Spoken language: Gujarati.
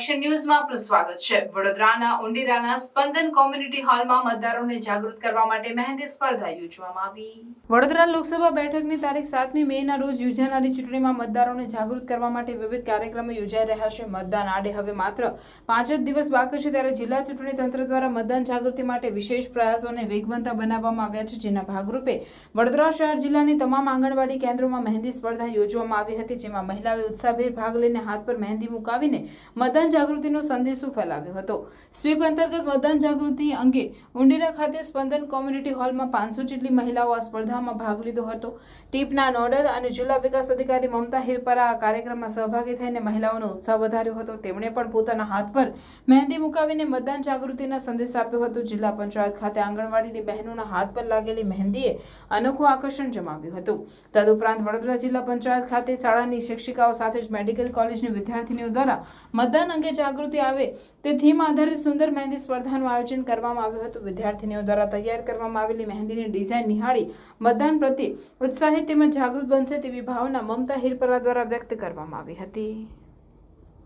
કનેક્શન ન્યૂઝમાં આપનું સ્વાગત છે। વડોદરાના ઉંડીરાના સ્પંદન કોમ્યુનિટી હોલમાં મતદારોને જાગૃત કરવા માટે મહેંદી સ્પર્ધા યોજવામાં આવી। વડોદરા લોકસભા બેઠકની તારીખ 7મી મેના રોજ યોજાનારી ચૂંટણીમાં મતદારોને જાગૃત કરવા માટે વિવિધ કાર્યક્રમો યોજાઈ રહ્યા છે। મતદાન આડે હવે માત્ર 5 જ દિવસ બાકી છે, ત્યારે જિલ્લા ચૂંટણી તંત્ર દ્વારા મતદાન જાગૃતિ માટે વિશેષ પ્રયાસોને વેગવંતા બનાવવામાં આવ્યા છે, જેના ભાગરૂપે વડોદરા શહેર જિલ્લાની તમામ આંગણવાડી કેન્દ્રોમાં મહેંદી સ્પર્ધા યોજવામાં આવી હતી, જેમાં મહિલાઓએ ઉત્સાહભેર ભાગ લઈને હાથ પર મહેંદી મુકાવીને મતદાન જાગૃતિનો સંદેશો ફેલાવ્યો હતો। સ્વીપ અંતર્ગત મતદાન જાગૃતિ અંગે ઉંડીરા ખાતે સ્પંદન કોમ્યુનિટી હોલમાં 500 જેટલી મહિલાઓ આ સ્પર્ધામાં ભાગ લીધો હતો। ટીપના નોડલ અને જિલ્લા વિકાસ અધિકારી મમતા હિરપરા આ કાર્યક્રમમાં સહભાગી થઈને મહિલાઓનો ઉત્સાહ વધાર્યો હતો। તેમણે પણ પોતાના હાથ પર મહેંદી મુકાવીને મતદાન જાગૃતિનો સંદેશ આપ્યો હતો। જિલ્લા પંચાયત ખાતે આંગણવાડીની બહેનોના હાથ પર લાગેલી મહેંદીએ અનોખું આકર્ષણ જમાવ્યું હતું। તદુપરાંત વડોદરા જિલ્લા પંચાયત ખાતે શાળાની શિક્ષિકાઓ સાથે જ મેડિકલ કોલેજની વિદ્યાર્થીનીઓ દ્વારા મતદાન અંગે જાગૃતિ આવે તે થીમ આધારિત સુંદર મહેંદી સ્પર્ધાનું આયોજન કરવામાં આવ્યું હતું। વિદ્યાર્થીનીઓ દ્વારા તૈયાર કરવામાં આવેલી મહેંદીની ડિઝાઇન નિહાળી મતદાન પ્રત્યે ઉત્સાહિત તેમજ જાગૃત બનશે તેવી ભાવના મમતા હિરપરા દ્વારા વ્યક્ત કરવામાં આવી હતી।